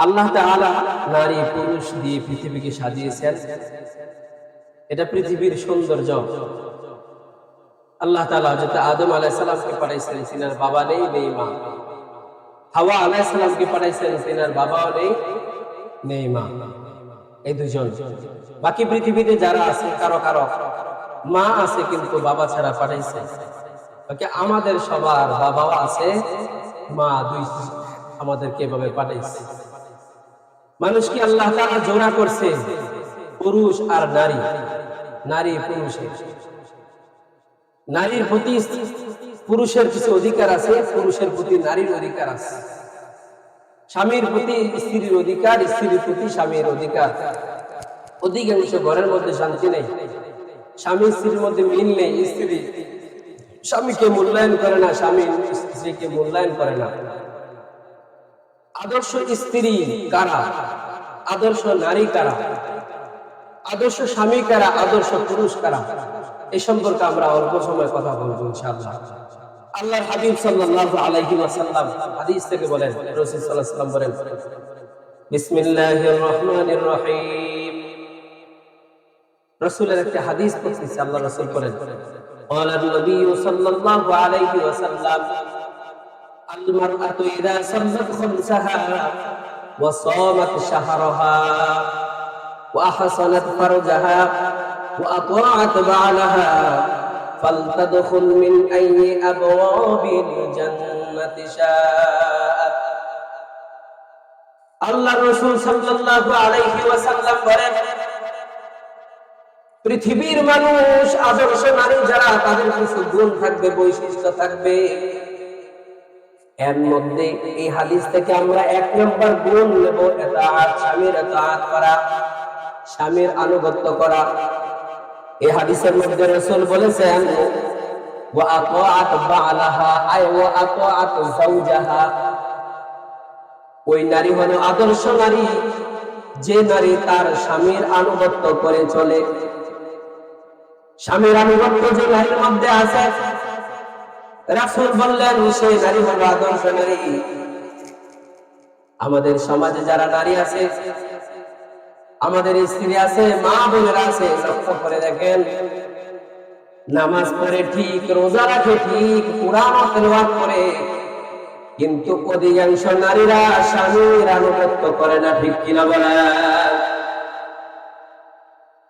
আল্লাহ তাআলা নারী পুরুষ দিয়ে পৃথিবীকে সাজিয়েছেন। এটা পৃথিবীর সৌন্দর্য। আল্লাহ তাআলা হযরত আদম আলাইহিস সালামকে পাঠাইছেন, তিনার বাবা নেই, নেই মা। হাওয়া আলাইহিস সালামকে পাঠাইছেন, তিনার বাবাও নেই, নেই মা। এই দুজন। বাকি পৃথিবীতে যারা আছে কারো কারো মা আছে কিন্তু বাবা ছাড়া পাঠাইছে। বাকি আমাদের সবার বাবাও আছে, মা দুই আমাদেরকে এভাবে পাঠাইছে। মানুষকে আল্লাহ তাআলা জোড়া করছে পুরুষ আর নারী, নারী পুরুষের। নারীর প্রতি পুরুষের কিছু অধিকার আছে, পুরুষের প্রতি নারীর অধিকার আছে। স্বামীর প্রতি স্ত্রীর অধিকার, স্ত্রীর প্রতি স্বামীর অধিকার। অধিকাংশ ঘরের মধ্যে শান্তি নেই, স্বামী স্ত্রীর মধ্যে মিল নেই। স্ত্রী স্বামীকে মূল্যায়ন করে না, স্বামী স্ত্রীকে মূল্যায়ন করে না। আদর্শ স্ত্রী কারা, আদর্শ নারী কারা, আদর্শ স্বামী কারা, আদর্শ পুরুষ কারা, এই সম্পর্কে আমরা অল্প সময় কথা বলবো ইনশাআল্লাহ। আল্লাহর হাবিব সাল্লাল্লাহু আলাইহি ওয়াসাল্লাম হাদিস থেকে বলেন, রাসূল সাল্লাল্লাহু আলাইহি ওয়াসাল্লাম বলেন, বিসমিল্লাহির রহমানির রহিম। রাসূলের একটা হাদিস পড়তেছি, আল্লাহ রাসূল বলেন, قال النبي صلى الله عليه وسلم المرأة إذا صلت خمسها وصامت شهرها وأحصنت فرجها وأطاعت بعلها فلتدخل من أي أبواب الجنة شاءت। আল্লাহ রাসূল সাল্লাল্লাহু আলাইহি ওয়াসাল্লাম বলেন, পৃথিবীর মানুষ আদর্শ নারী যারা, তাদের কিছু গুণ থাকবে, বৈশিষ্ট্য থাকবে। এর মধ্যে এই হাদিস থেকে আমরা এক নম্বর গুণ নেব, ইতাআত, স্বামীর ইতাআত করা, স্বামীর আনুগত্য করা। এই হাদিসের মধ্যে রাসূল বলেছেন, ওয়া আতাআত বালাহা আই ওয়া আতাআত যাওজাহা। ওই নারী হলো আদর্শ নারী, যে নারী তার স্বামীর আনুগত্য করে চলে। স্বামীর আনুগত্য যে নারীর মধ্যে আছে, রাসূল বললেন সেই নারী হলো আদর্শ নারী। আমাদের সমাজে যারা নারী আছে, আমাদের স্ত্রী আছে, মা বোনেরা আছে, লক্ষ্য করে দেখেন, নামাজ পড়ে ঠিক, রোজা রাখে ঠিক, কুরআন তেলাওয়াত করে, কিন্তু অধিকাংশ নারীরা স্বামীর আনুগত্য করে না। ঠিক কিনা বলেন?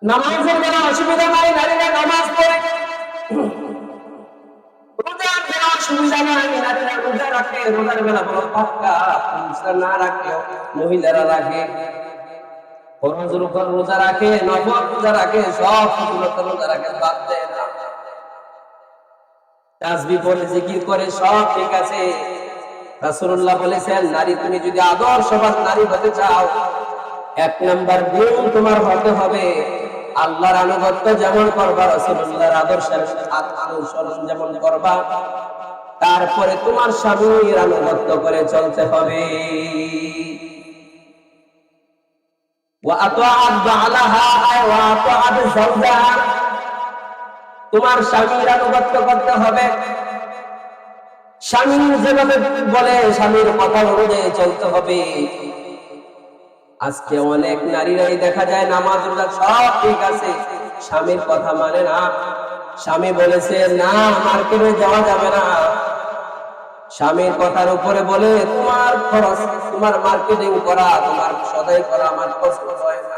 নামাজের বেলা অসুবিধা নাই, নারীরা নামাজ পড়ে, রোজার বেলা অসুবিধা নাই, নারীরা রোজা রাখে, রোজার বেলা বড় পাক্কা, পুরুষরা না রাখলেও মহিলারা রাখে। ফরজের উপর রোজা রাখে, নফল রোজা রাখে, সব রোজা রাখে, বাদ দেয় না। তাসবিহ পড়ে, জিকির করে, সব ঠিক আছে। রাসূলুল্লাহ বলেছেন, নারী তুমি যদি আদর্শবান নারী হতে চাও, এক নাম্বার গুণ তোমার হতে হবে আল্লাহর আনুগত্য যেমন করবা, রাসূলুল্লাহর আদর্শের অনুসরণ যেমন করবা, তারপরে তোমার স্বামীর আনুগত্য করে চলতে হবে। ওয়া আতাআত বালাহা ওয়া আতাআত যাওজাহা। তোমার স্বামীর আনুগত্য করতে হবে, স্বামী যেভাবে বলে স্বামীর কথা অনুযায়ী চলতে হবে। আজকে অনেক নারীরাই দেখা যায় নামাজ রোজা সব ঠিক আছে, স্বামীর কথা মানে না। স্বামী বলেছে না, মার্কেটে যাওয়া যাবে না, স্বামীর কথার উপরে বলে তোমার খরচ, তোমার মার্কেটিং করা, তোমার সদাই করা আমার পছন্দ হয় না,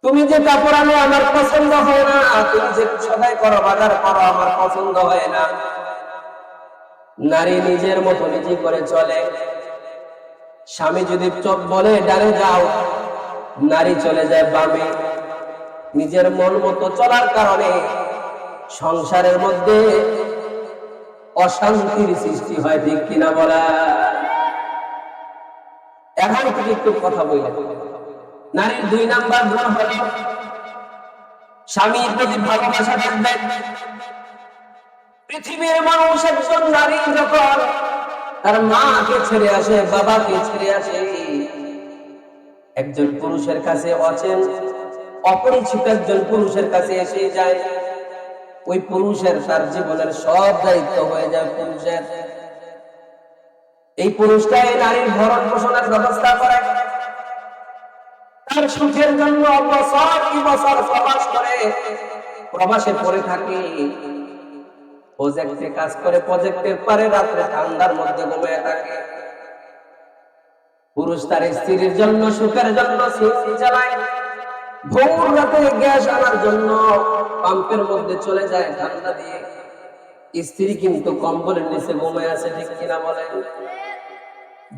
তুমি যে কাপড় আনো আমার পছন্দ হয় না, তুমি যে সদাই করো, বাজার করো, আমার পছন্দ হয় না। নারী নিজের মতো নিজে করে চলে। স্বামী যদি চোখ বলে ডানে যাও, নারী চলে যায় বামে। নিজের মন মতো চলার কারণে সংসারের মধ্যে অশান্তির সৃষ্টি হয়। ঠিক কিনা বলা? এখন থেকে একটু কথা বলি। নারীর দুই নাম্বার গুণ হলো স্বামীর প্রতি ভালোবাসা থাকবে। পৃথিবীর মানুষ একজন নারী যখন তার মাকে ছেড়ে আসে, বাবাকে ছেড়ে আসে, একজন পুরুষের কাছে, অপরিচিত একজন পুরুষের কাছে এসে যায়, ওই পুরুষের তার জীবনের সব দায়িত্ব হয়ে যায় পুরুষের। এই পুরুষটাই নারীর ভরণ পোষণের ব্যবস্থা করে, তার সুখের জন্য বছর কি বছর প্রবাস করে, প্রবাসে পড়ে থাকে, প্রজেক্টে কাজ করে, প্রজেক্টের পরে রাত্রে ঠান্ডার মধ্যে ঘুমিয়ে থাকে। পুরুষ তার স্ত্রীর জন্য সুখের জন্য সিএনজি চালায়, ভোর রাতে গ্যাস আনার জন্য পাম্পের মধ্যে চলে যায় ঠান্ডা দিয়ে। স্ত্রী কিন্তু কম্বলের নিচে ঘুমিয়ে আছে, ঠিক কিনা বলেন?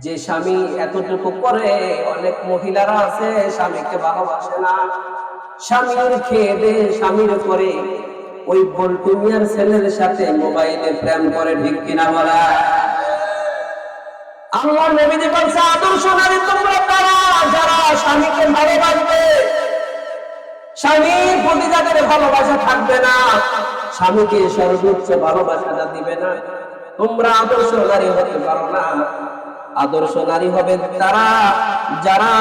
যে স্বামী এতটুকু করে, অনেক মহিলারা আছে স্বামীকে ভালোবাসে না, স্বামীর খেয়ে দে স্বামীর করে ওই বল্টু মিয়ার ছেলের সাথে মোবাইলে প্রেম করে, ঠিক কিনা বলা? আল্লাহর নবীজি বলছে, আদর্শ নারী তোমরা কারা? যারা স্বামীকে ভালোবাসবে, স্বামীর প্রতি যাদের ভালোবাসা থাকবে না, স্বামীকে সর্বোচ্চ ভালোবাসাটা দিবে না, তোমরা আদর্শ নারী হতে পারো না। আদর্শ নারী হবে তারা যারা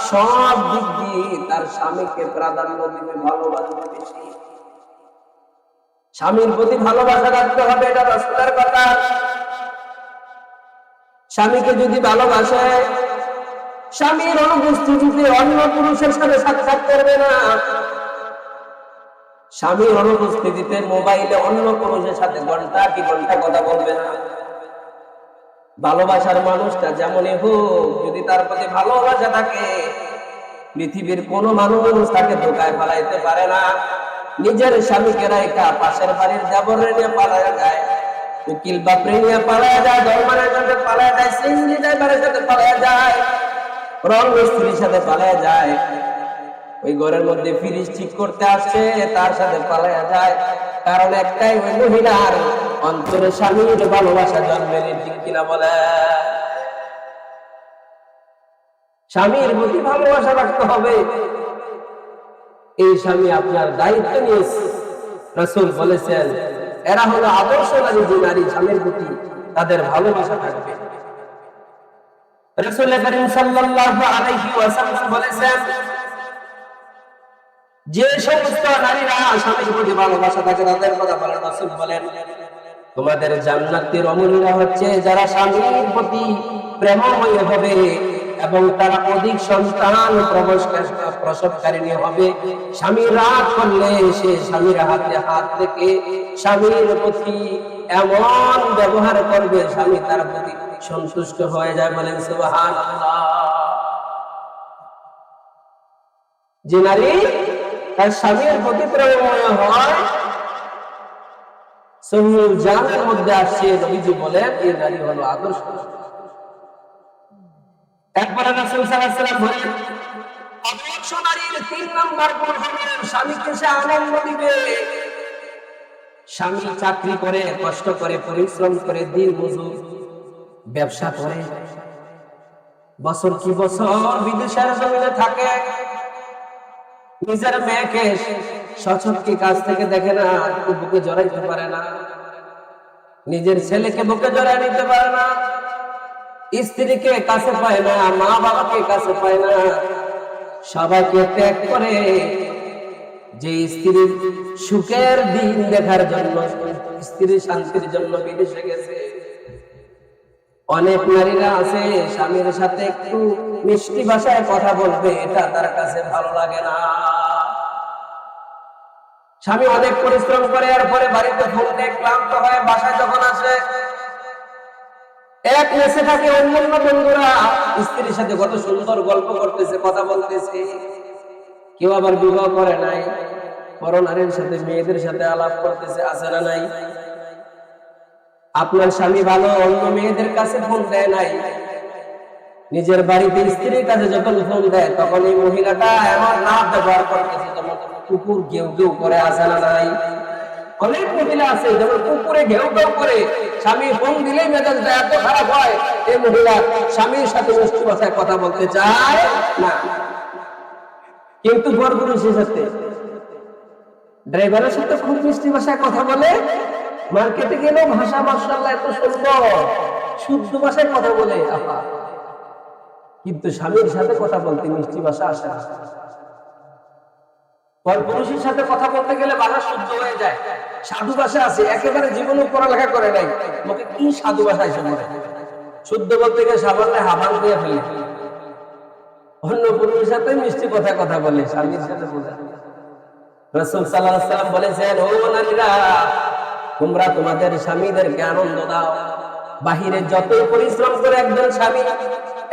সব দিক দিয়ে তার স্বামীকে প্রাধান্য দিবে, ভালোবাসবে বেশি। স্বামীর প্রতি ভালোবাসা রাখতে হবে, এটা রাসূলের কথা। স্বামীকে যদি ভালোবাসে, স্বামীর অনুপস্থিতিতে অন্য পুরুষের সাথে সাক্ষাৎ করবে না, স্বামীর অনুপস্থিতিতে মোবাইলে অন্য পুরুষের সাথে ঘন্টা কি ঘন্টা কথা বলবে না। ভালোবাসার মানুষটা যেমনই হোক, যদি তার প্রতি ভালোবাসা থাকে, পৃথিবীর কোন মানুষ তাকে ধোকায় ফেলাইতে পারে না। নিজের স্বামীকে রাইখা পাশের বাড়ির দেবরে নিয়ে পালায়া যায়, উকিল বাপরে নিয়ে পালায়া যায়, ধর্মের সাথে পালায়া যায়, সিঙ্গি ড্রাইভারের সাথে পালায়া যায়, রং মিস্ত্রির সাথে পালায়া যায়, ওই ঘরের মধ্যে ফ্রিজ ঠিক করতে আসছে তার সাথে পালায়া যায়। কারণ একটাই, ওই মহিলার অন্তরে স্বামীর ভালোবাসা জন্মেনি, ঠিক কিনা বলে? স্বামীর প্রতি ভালোবাসা রাখতে হবে। এই স্বামী আপনার দায়িত্ব নিয়েছে। রাসূল বলেছেন, এরা হলো আদর্শ নারী, যে নারী স্বামীর প্রতি তাদের ভালোবাসা থাকবে। রাসূল করিম সাল্লাল্লাহু আলাইহি ওয়াসাল্লাম বলেছেন, যে সমস্ত নারীরা স্বামীর প্রতি ভালোবাসা থাকে তাদের কথা বলেন, রাসূল বলেন, তোমাদের জান্নাতের অমূল্যরা হচ্ছে যারা স্বামীর প্রতি প্রেমময় হবে এবং তারা অধিক সন্তান প্রসবকারিণী হবে। স্বামী রাগ করলে সে স্বামীর হাতে হাত থেকে স্বামীর প্রতি এমন ব্যবহার করবে, স্বামী তার প্রতি সন্তুষ্ট হয়ে যায়। বলেন সুবহানাল্লাহ। যে নারী তার স্বামীর প্রতি প্রেমময় হয়, সহিহুল জামির মধ্যে আসছে, নবীজি বলেন এই নারী হলো আদর্শ। একবার রাসূল সাল্লাল্লাহু আলাইহি ওয়াসাল্লাম বলেন, আদর্শ নারীর ৩ নাম্বার গুণ হলো স্বামীকে সে আনন্দ দিবে। স্বামী চাকরি করে, কষ্ট করে, পরিশ্রম করে, দিন মজুর, ব্যবসা করে, বছর কি বছর বিদেশের জমিনে থাকে, নিজের মেয়েকে সচক্ষে কাছ থেকে দেখে না, বুকে জড়াইতে পারে না, নিজের ছেলেকে বুকে জড়াই নিতে পারে না, স্ত্রীকে কাছে পায় না, মা বাবাকে কাছে পায় না, সবাইকে ত্যাগ করে যে স্ত্রীর সুখের দিন দেখার জন্য, স্ত্রীর শান্তির জন্য বিদেশে গেছে। অনেক নারীরা আছে স্বামীর সাথে একটু মিষ্টি ভাষায় কথা বলবে, এটা তার কাছে ভালো লাগে না। স্বামী অনেক পরিশ্রম করে, এরপরে বাড়িতে ফোন দিয়ে ক্লান্ত হয়ে বাসায় যখন আসে, এক মেসে থাকে অন্যান্য বন্ধুরা স্ত্রীর সাথে কত সুন্দর গল্প করতেছে, কথা বলতেছে। কেউ আবার বিবাহ করে নাই, পরনারীর সাথে, মেয়েদের সাথে আলাপ করতেছে, আছে না নাই? আপনার স্বামী ভালো, অন্য মেয়েদের কাছে ফোন দেয় নাই, নিজের বাড়িতে স্ত্রীর কাছে যখন ফোন দেয় তখন এই মহিলাটা এমন নাম ব্যবহার করতেছে যেমন কুকুর ঘেউ ঘেউ করে, আছে না নাই? অনেক মহিলা আছে যেমন কুকুরে ঘেউ ঘেউ করে, স্বামী ফোন দিলেই মেজাজটা এত খারাপ হয়, এই মহিলা স্বামীর সাথে মিষ্টি ভাষায় কথা বলতে চায় না। কিন্তু পরপুরুষের সাথে, ড্রাইভারের সাথে খুব মিষ্টি ভাষায় কথা বলে, মার্কেটে গেলেও ভাষা মাশাআল্লাহ এত সুন্দর শুদ্ধ ভাষায় কথা বলে আপা, কিন্তু স্বামীর সাথে কথা বলতে মিষ্টি ভাষা আসে না। পরপুরুষের সাথে কথা বলতে গেলে ভাষা শুদ্ধ হয়ে যায়, সাধু ভাষা আছে, একেবারে জীবনে পড়ালেখা করে নাই, লোকে কি সাধু ভাষা এসে বলে। শুদ্ধ বলতে গিয়ে সাবানে হাবাল দিয়ে ফেলে, অন্য পুরুষের সাথে মিষ্টি কথা বলে, স্বামীর সাথে বলে। রাসূল সাল্লাল্লাহু আলাইহি ওয়াসাল্লাম বলেছেন, ও নারীরা, তোমরা তোমাদের স্বামীদেরকে আনন্দ দাও। বাহিরে যতই পরিশ্রম করে একজন স্বামী,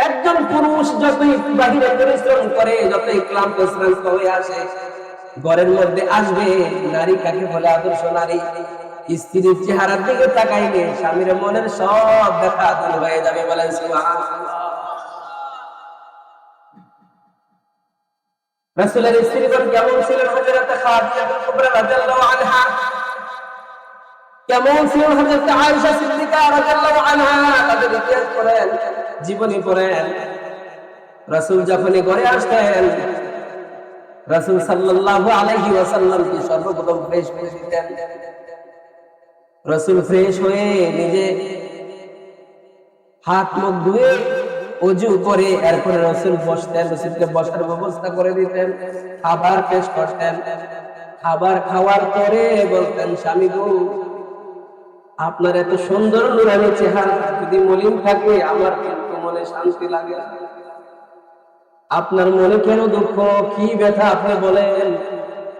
একজন পুরুষ যতই বাহিরে পরিশ্রম করে, যতই ক্লান্ত শ্রান্ত হয়ে আসে, ঘরের মধ্যে আসবে, নারী কাকে বলে? আদর্শ নারী। স্ত্রীর চেহারার দিকে তাকাইলে স্বামীর মনের সব ব্যথা দূর হয়ে যাবে। বলেন সুবহানাল্লাহ। রাসূলের স্ত্রীগণ কেমন ছিলেন? হযরত খাদিজাতুল কুবরা রাদিয়াল্লাহু আনহা কেমন ছিলেন? হযরত আয়েশা সিদ্দিকা রাদিয়াল্লাহু আনহা, তাদের ইতিহাস পড়েন, জীবনী পড়েন। রাসূল যখনই ঘরে আসতেন, রাসূল সাল্লাল্লাহু আলাইহি ওয়াসাল্লাম কি সর্বপ্রথম ফ্রেশ করে দিতেন। রাসূল ফ্রেশ হয়ে নিজে হাত মুখ ধুয়ে ওযু করে এরপরে রাসূল বসতেন, রাসূলকে বসার ব্যবস্থা করে দিতেন, খাবার পেশ করতেন। খাবার খাওয়ার পরে বলতেন, স্বামী গো, আপনার এত সুন্দর নুরানি চেহারা যদি মলিন থাকে, আমার কিন্তু মনে শান্তি লাগে না। আপনার মনে কেন দুঃখ, কি ব্যথা আপনি বলেন,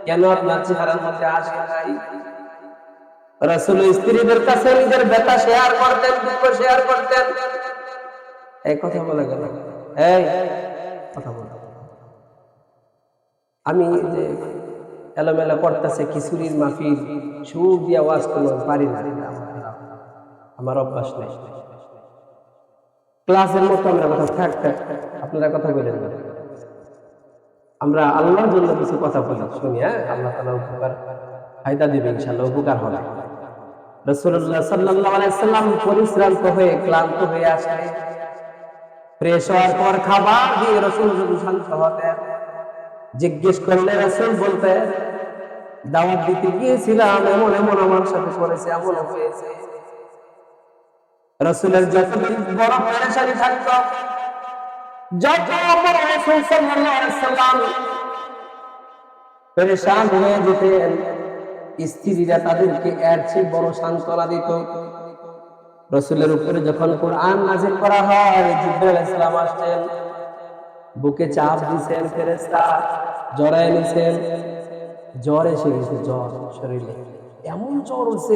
কেন আপনার চেহারার মধ্যে আসে নাই? রাসূল স্ত্রীদের কাছে নিজের ব্যথা শেয়ার করতেন, দুঃখ শেয়ার করতেন। এই কথা বলে গেল, এই কথা বল। আমি যে এলোমেলো করতেছে খিচুড়ির মাহফিল, সুর দিয়ে ওয়াজ করতে পারি না, আমার অভ্যাস নেই। ক্লাসের মতো আমরা কথা থাক, আপনারা কথা বলেন না, আমরা আল্লাহর জন্য কিছু কথা বলি, শুনি। হ্যাঁ, আল্লাহ তাআলা উপকার ফায়দা দিবে, ইনশাআল্লাহ উপকার হবে। রাসূলুল্লাহ সাল্লাল্লাহু আলাইহি ওয়াসাল্লাম পরিশ্রান্ত হয়ে ক্লান্ত হয়ে আসে, ফ্রেশ হওয়ার পর খাবার দিয়ে রাসূল যখন শান্ত হতেন, জিজ্ঞেস করলে রাসূল বলতেন, দাওয়াত দিতে গিয়েছিলাম, এমন এমন আমার সাথে করেছে, এমন হয়েছে। রাসূলের যত বড় পেরেশানি থাকতো, যত বড় রাসূল সাল্লাল্লাহু আলাইহি ওয়াসাল্লাম পেরেশান হয়ে যেতেন, স্ত্রীরা তাদেরকে এর চেয়ে বড় সান্ত্বনা দিত। রাসূলের উপরে যখন কোরআন নাযিল করা হয়, জিবরাইল আলাইহিস সালাম আসতেন, বুকে চাপ দিয়েছেন ফেরেশতা, জড়ায় নিছেন, জ্বর এসে গেছে, জ্বর শরীরে, এমন জ্বর হচ্ছে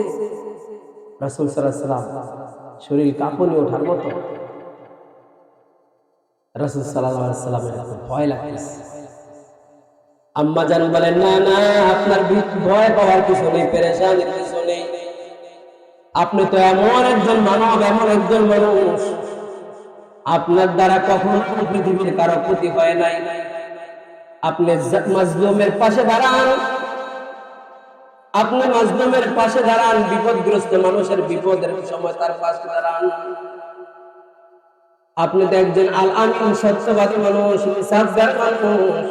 রাসূল সাল্লাল্লাহু আলাইহি ওয়াসাল্লাম শরীর কাঁপুনি ওঠার মতো। রাসূল সাল্লাল্লাহু আলাইহি ওয়াসাল্লামের ভয় লাগতেছে। আম্মা জান বলেন, না না, আপনার ভয় পাওয়ার কিছু নেই, পেরেশানির কিছু নেই। আপনি তো এমন একজন মানব, এমন একজন মানুষ, আপনার দ্বারা কখনো পৃথিবীর কারো ক্ষতি হয় নাই। আপনি মাজলুমের পাশে দাঁড়ান, আপনি মাজলুমের পাশে দাঁড়ান, বিপদগ্রস্ত মানুষের বিপদের সময় তার পাশে দাঁড়ান। আপনি তো একজন আল আমিন, সত্যবাদী মানুষ, ইনসাফগার মানুষ।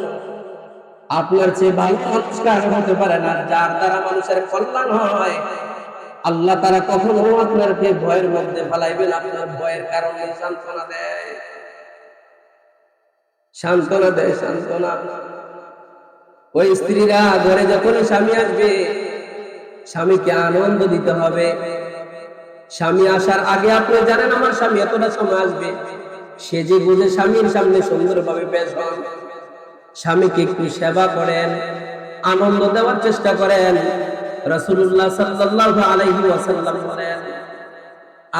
আপনার চেয়ে ভালো মানুষ কারো হতে পারে না, যার দ্বারা মানুষের কল্যাণ হয়। আল্লাহ তারা কখনো আপনাকে ভয়ের মধ্যে ফেলাইবেন, আপনার ভয়ের কারণে সান্ত্বনা দেয়, সান্ত্বনা দেয়, সান্ত্বনা। ওই স্ত্রীরা ঘরে যখন স্বামী আসবে, স্বামীকে আনন্দ দিতে হবে। স্বামী আসার আগে আপনি জানেন আমার স্বামী এতটা সময় আসবে, সে যে বুঝে স্বামীর সামনে সুন্দরভাবে পেশ হন, স্বামীকে একটু সেবা করেন, আনন্দ দেওয়ার চেষ্টা করেন। রাসূলুল্লাহ সাল্লাল্লাহু আলাইহি ওয়াসাল্লাম বলেন,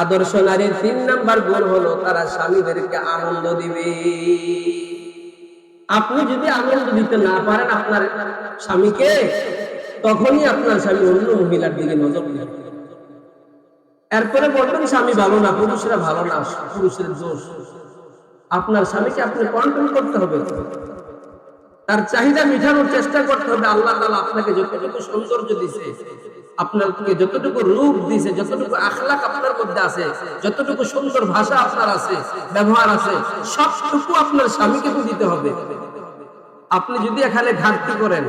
আদর্শ নারীর 3 নাম্বার গুণ হলো তারা স্বামীদেরকে আনন্দ দিবে। আপনি যদি আনন্দ দিতে না পারেন আপনার স্বামীকে, তখনই আপনার স্বামী অন্য মহিলার দিকে নজর দিবে। এরপরে বলবেন স্বামী ভালো না, পুরুষরা ভালো না, পুরুষের দোষ। আপনার স্বামীকে আপনি কন্ট্রোল করতে হবে, তার চাহিদা মিটানোর চেষ্টা করতে হবে। আল্লাহ তাআলা আপনাকে যতটুকু সৌন্দর্য দিয়েছে, আপনাকে যতটুকু রূপ দিয়েছে, যতটুকু আখলাক আপনার মধ্যে আছে, যতটুকু সুন্দর ভাষা আপনার আছে, ব্যবহার আছে, সবটুকু আপনার স্বামীকে তো দিতে হবে। আপনি যদি এখানে ঘাটতি করেন,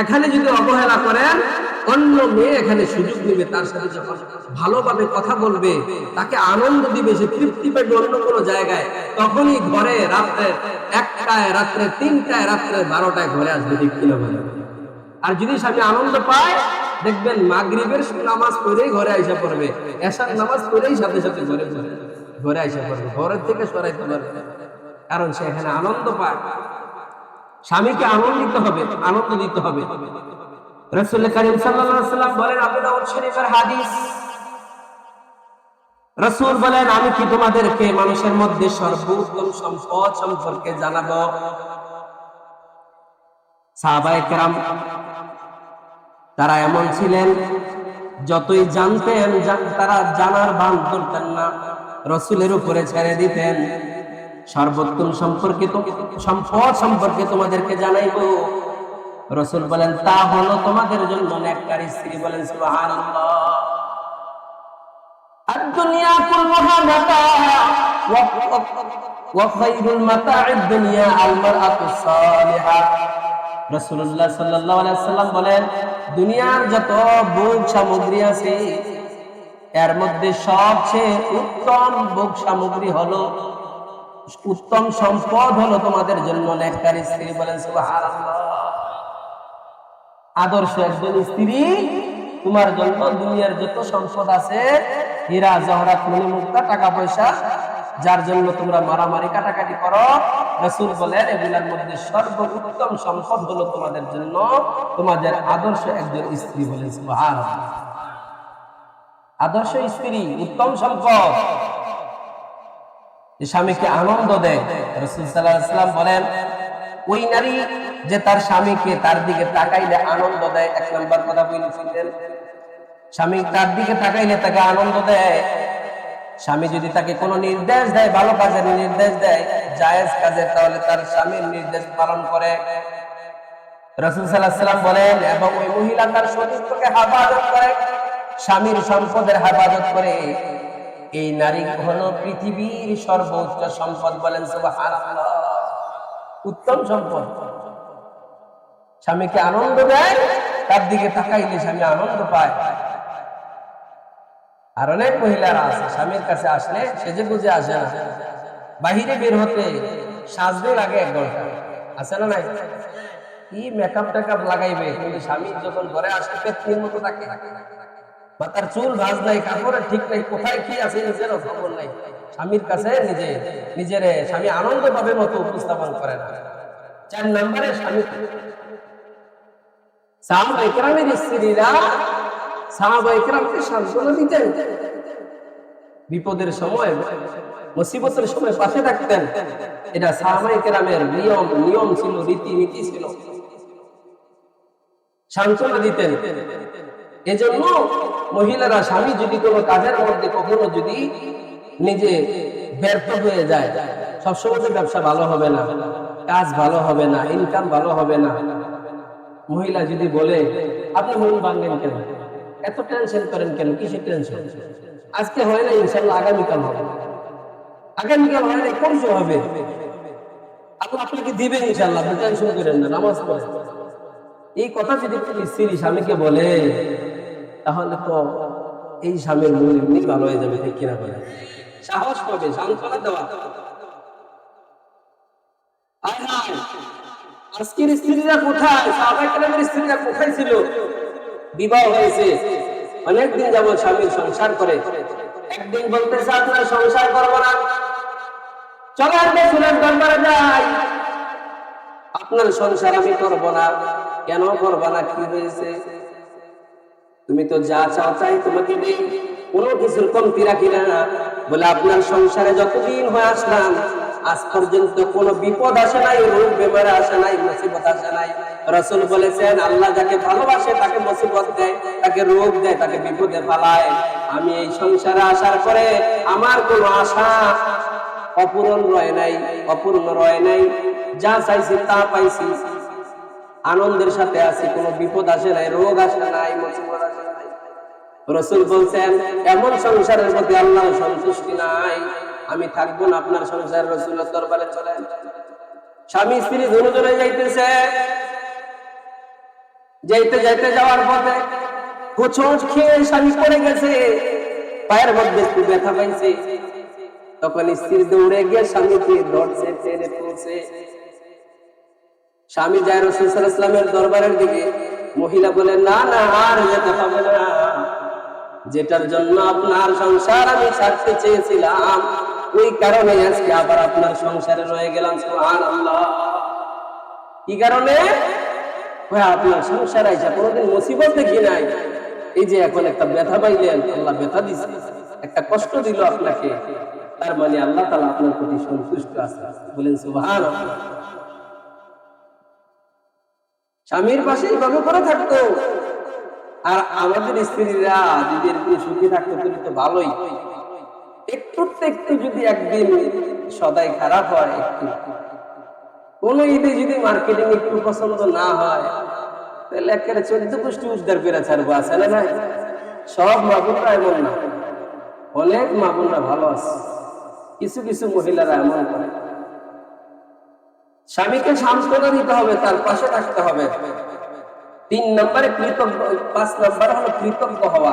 এখানে যদি অবহেলা করেন, অন্য মেয়ে এখানে সুযোগ নেবে, তার সাথে যখন ভালোভাবে কথা বলবে, তাকে আনন্দ দিবে, সে তৃপ্তি পাবে অন্য কোনো জায়গায়, তখনই ঘরে রাত্রে 1টায়, রাত্রে 3টায়, রাত্রে 12টায় ঘরে আসবে, ঠিক কিনা বলেন? আর যদি স্বামী আনন্দ পায়, দেখবেন মাগরিবের নামাজ পড়েই ঘরে আইসা পড়বে, এশার নামাজ পড়েই সাথে সাথে ঘরে পড়বে। ঘরে আইসা করবে, ঘরের থেকে সরাইতে পারবে, কারণ সে এখানে আনন্দ পায়। স্বামীকে আনন্দিত হবে, আনন্দ দিতে হবে। রাসূল কারীম সাল্লাল্লাহু আলাইহি ওয়াসাল্লাম বলেন, আবু দাউদ শরীফের হাদিস, রাসূল বলেন, আমি কি তোমাদেরকে মানুষের মধ্যে সর্বোত্তম সম্পদ সম্পর্কে জানাবো? সাহাবায়ে কেরাম তারা এমন ছিলেন, যতই জানতেন তারা জানার ভান করতেন না, রাসূলের উপরে ছেড়ে দিতেন। সর্বোত্তম সম্পর্কিত সম্পদ সম্পর্কে তোমাদেরকে জানাইবো। রাসূল বলেন, তা হলো তোমাদের জন্য নেককার স্ত্রী। বলেন সুবহানাল্লাহ। আদ-দুনিয়া কুল্লুহা মাতা ওয়া খায়রুল মাতা'id দুনিয়া আল মারআতুস সালিহা। রাসূলুল্লাহ সাল্লাল্লাহু আলাইহি ওয়াসাল্লাম বলেন, দুনিয়ার যত ভোগ সামগ্রী আছে এর মধ্যে সবচেয়ে উত্তম ভোগ সামগ্রী হলো, উত্তম সম্পদ হলো তোমাদের জন্য নেককার স্ত্রী। বলেন সুবহানাল্লাহ। আদর্শ একজন স্ত্রী তোমার জন্য দুনিয়ার যত সম্পদ আছে, হীরা জহরাত মণিমুক্তা টাকা পয়সা, যার জন্য তোমরা মারামারি কাটাকাটি করো, রাসূল বলেন এগুলোর মধ্যে সর্বোত্তম সম্পদ হলো তোমাদের জন্য তোমাদের আদর্শ একজন স্ত্রী। বলেন সুবহানাল্লাহ। আদর্শ স্ত্রী উত্তম সম্পদ, স্বামীকে আনন্দ দেয়। রাসূল সাল্লাল্লাহু আলাইহি ওয়াসাল্লাম বলেন, ওই নারী যে তার স্বামীকে তার দিকে তাকাইলে আনন্দ দেয়, এক নাম্বার কথা বলেছিলেন, স্বামী তার দিকে তাকাইলে তাকে আনন্দ দেয়। স্বামী যদি তাকে কোনো নির্দেশ দেয়, ভালো কাজের নির্দেশ দেয়, জায়েজ কাজের, তাহলে তার স্বামীর নির্দেশ পালন করে। রাসূল সাল্লাল্লাহু আলাইহি ওয়াসাল্লাম বলেন, এবং ওই মহিলা তার সতীত্বকে হেফাজত করে, স্বামীর সম্পদের হেফাজত করে, এই নারী হলো পৃথিবীর সর্বোচ্চ সম্পদ। বলেন সুবহানাল্লাহ। উত্তম সম্পদ, স্বামীকে আনন্দ দেয়, তার দিকে তাকাইলে স্বামী আনন্দ পায়। আর অনেক মহিলারা আছে, স্বামীর কাছে আসলে সেজে গুজে আসে না, বাহিরে বের হতে সাজতে লাগে 1 ঘন্টা, আছে না নাই? কি মেকআপ টেকআপ লাগাইবে, কিন্তু স্বামী যখন ঘরে আসে পেতনির মতো থাকে, মাথার চুল ভাঁজ নাই, কাপড়ের ঠিক নাই, কোথায় কি আছে নিজেরও খবর নাই। স্বামীর কাছে নিজের স্বামী আনন্দ পাবে মতো উপস্থাপন করে না। 4 নম্বরে স্বামী, সাহাবায়ে কেরামের স্ত্রীরা সাহাবায়ে কেরামকে সান্ত্বনা দিতেন, বিপদের সময় মুসিবতের সময় পাশে থাকতেন। এটা সাহাবায়ে কেরামের নিয়ম ছিল, রীতিনীতি ছিল, সান্ত্বনা দিতেন। এজন্য মহিলারা, স্বামী যদি কোনো কাজের মধ্যে কখনো যদি নিজে ব্যর্থ হয়ে যায়, সবসময় ব্যবসা ভালো হবে না, কাজ ভালো হবে না, ইনকাম ভালো হবে না, মহিলা যদি বলে, আপনি মন ভাঙেন কেন, এত টেনশন করেন কেন, কিসের টেনশন, আজকে হয় না ইনশাআল্লাহ আগামীকাল হবে, আগামীকাল হয় না পরশু হবে, আল্লাহ আপনাকে দিবেন ইনশাআল্লাহ, আপনি টেনশন করেন না, নামাজ পড়েন। এই কথা যদি স্ত্রী স্বামীকে বলে, তাহলে তো এই স্বামীর মন এমনি ভালো হয়ে যাবে, ঠিক কিনা বলে, সাহস পাবে, সান্ত্বনা দেওয়া। আজকের স্ত্রীরা কোথায়, সাহাবায়ে কেরামের স্ত্রীরা কোথায় ছিল? বিবাহ হয়েছে, অনেকদিন যাবত স্বামীর সংসার করে, একদিন বলতেছে আপনার সংসার করবো না, চলো আমরা সুরের দরবারে যাই, আপনার সংসার আমি করবো না। কেন করবো না, কি হয়েছে? তুমি তো যা চাও তাই তোমাকে দেই, কোনো কিছুর কমতি রাখি না। বলে, আপনার সংসারে যতদিন হয়ে আসলাম, আজ পর্যন্ত কোনো বিপদ আসে নাই, রোগ বেমার আসে নাই, মুসিবত আসে নাই। রাসূল বলেছেন, আল্লাহ যাকে ভালোবাসে তাকে মুসিবত দেয়, তাকে রোগ দেয়, তাকে বিপদে ফেলায়। আমি এই সংসারে আসার পরে আমার কোনো আশা অপূরণ রয় নাই, অপূর্ণ রয় নাই, যা চাইছি তা পাইছি, আনন্দের সাথে আছি, কোনো বিপদ আসে নাই, রোগ আসে নাই, মুসিবত আসে নাই। রাসূল বলছেন, এমন সংসারের প্রতি আল্লাহর সন্তুষ্টি নাই, আমি থাকবো না আপনার সংসার। রাসূলের দরবারে চলেন, স্বামী স্ত্রী দুজনে যাইতেছে, যাইতে যাওয়ার পথে হোঁচট খেয়ে স্বামী পড়ে গেছে, পায়ের মধ্যে একটু ব্যথা পাইছে। তখন স্ত্রী দৌড়ে গিয়ে স্বামীকে ধরছে, টেনে তুলছে। স্বামী যায় রাসূল সাল্লাল্লাহু আলাইহি ওয়াসাল্লামের দরবারের দিকে, মহিলা বলে, না না, আর যেতে হবে না, যেটার জন্য আপনার সংসার আমি ছাড়তে চেয়েছিলাম ওই কারণে আজকে আবার আপনার সংসারে রয়ে গেলাম। সুবহানাল্লাহ। কি কারণে? আপনার সংসার আইসা কোনোদিন মুসিবত দেখি নাই, এই যে এখন একটা ব্যথা পাইলেন, আল্লাহ ব্যথা দিছে, একটা কষ্ট দিল আপনাকে, তার মানে আল্লাহ তাআলা আপনার প্রতি সন্তুষ্ট আছে। বলেন সুবহানাল্লাহ। স্বামীর পাশে এইভাবে করে থাকতো, আর আমাদের স্ত্রীরা যদি এরকম সুখী থাকতো তাহলে তো ভালোই। একটু একটু যদি একদিন সদাই খারাপ হয়, একটু কোন ঈদে যদি মার্কেটিং একটু পছন্দ না হয়, তাহলে একেবারে 14 গোষ্ঠী উদ্ধার করে ছাড়বো। আছে না? নাই? সব মা বোনরা এমন না, অনেক মা বোনরা ভালো আছে, কিছু কিছু মহিলারা এমন করে। স্বামীকে সান্ত্বনা দিতে হবে, তার পাশে থাকতে হবে। 3 নম্বরে কৃতজ্ঞ, 5 নম্বর হলো কৃতজ্ঞ হওয়া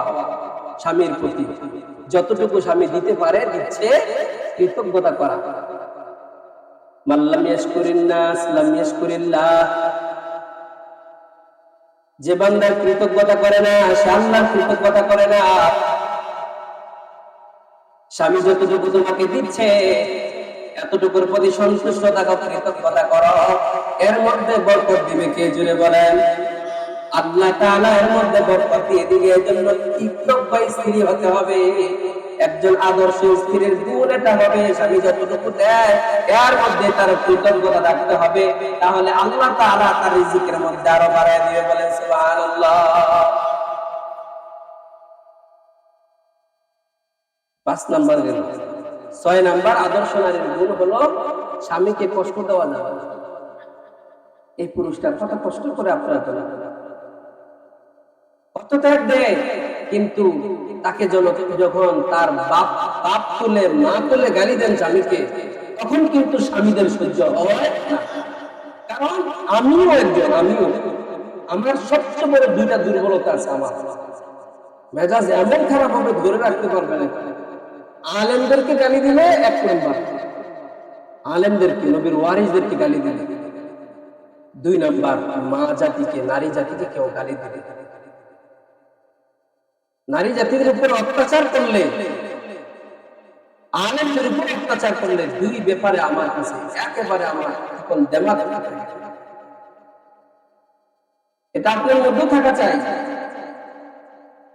স্বামীর প্রতি। যতটুকু স্বামী দিতে পারে দিচ্ছে, কৃতজ্ঞতা করা। মাল্লাম ইয়াশকুরিন নাস লাম ইয়াশকুরিল্লাহ। যে বান্দা কৃতজ্ঞতা করে না, সে আল্লাহর কৃতজ্ঞতা করে না। স্বামী যতটুকু তোমাকে দিচ্ছে, এতটুকুর প্রতি সন্তুষ্ট থাকো, কৃতজ্ঞতা করো। এর মধ্যে বরকত দিবে কে? জুড়ে বলেন আল্লাহ তাআলা। এর মধ্যে বরকত দিয়ে দিবে। এজন্য কৃতজ্ঞ স্ত্রী হতে হবে। একজন আদর্শ স্ত্রীর গুণ এটা হবে, স্বামী যতটুকু দেয় এর মধ্যে তার কৃতজ্ঞতা রাখতে হবে, তাহলে আল্লাহ তাআলা তার রিজিকের মধ্যে আরো বাড়ায় দিবে। বলেন সুবহানাল্লাহ। 5 নাম্বার গেল। 6 নাম্বার আদর্শ নারীর গুণ হলো স্বামীকে কষ্ট দেওয়া যাবে না। এই পুরুষটা কত কষ্ট করে আপনার জন্য, কত ত্যাগ দেয়, কিন্তু তাকে যখন তার বাপ তুলে মা তুলে গালি দেন স্বামীকে, তখন কিন্তু স্বামীদের সহ্য হয় না। কারণ আমিও আমার সবচেয়ে বড় 2টা দুর্বলতা আছে। আমার মেজাজ এমন খারাপ হবে ধরে রাখতে পারবে না। আলেমদেরকে গালি দিলে 1 নম্বর, আলেমদেরকে, নবীর ওয়ারিসদেরকে গালি দিলে 2 নম্বর, মা জাতিকে, নারী জাতিকে কেউ গালি দিলে, নারী জাতির উপর অত্যাচার করলে, আলেমদের উপর অত্যাচার করলে, 2 ব্যাপারে আমার কাছে একেবারে আমার এখন দেমাগ। এটা আপনার মধ্যে থাকা চাই।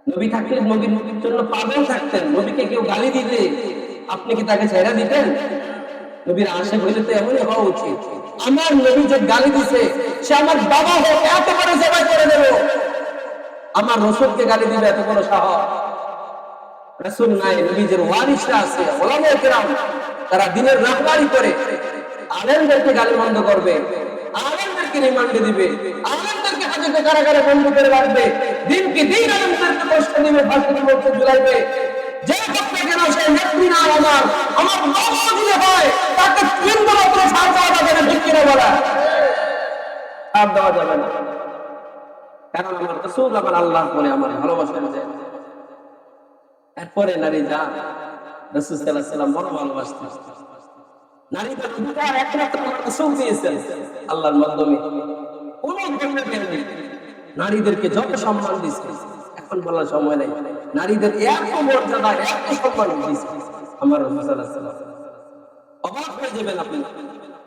নবী থাকলে নবীর জন্য পাগল থাকতেন। নবীকে কেউ গালি দিলে আপনি কি তাকে ছেড়ে দিতেন? নবীর আশিক হইলে তো এমনই হওয়া উচিত। আমার নবী যে গালি দিছে, সে আমার বাবা হোক, একেবারে জবাই করে দেব। আমার রাসূলকে গালি দিবে এত বড় সাহস? রাসূল নাই, নবীর ওয়ারিসরা আছে, ওলামায়ে কেরাম, তারা দিনের রাহবারি করে, আলেমদেরকে গালি বন্ধ করবে, আলেমদেরকে রিমান্ডে দিবে, আলেমদেরকে হাজতে কারাগারে বন্ধ করে রাখবে, দিনকে দিন আলেমদেরকে কষ্ট দিবে, ফাঁসির মধ্যে ঝুলাইবে। যে করতে কেন সে নেত্রী না আমার বাবা দিলে হয়, তাকে 3 মাত্র ছাড় দেওয়া যাবে না। ঠিক কিনা বলা? ছাড় দেওয়া যাবে না, কারণ আমার রাসূল আমার আল্লাহ বলে আমার ভালোবাসা যায়। এরপরে নারী যা রাসূল সাল্লাল্লাহু আলাইহি ওয়াসাল্লাম বড় ভালোবাসতেন। নারীদের অধিকার একমাত্র রাসূল দিয়েছেন আল্লাহর মাধ্যমে। কোন নারীদেরকে যত সম্মান দিয়েছে, এখন বলার সময় নাই, নারীদের এত মর্যাদা, এত সম্মান দিয়েছে আমার রাসূল সাল্লাল্লাহু আলাইহি ওয়াসাল্লাম। অবাক হয়ে যাবেন আপনি।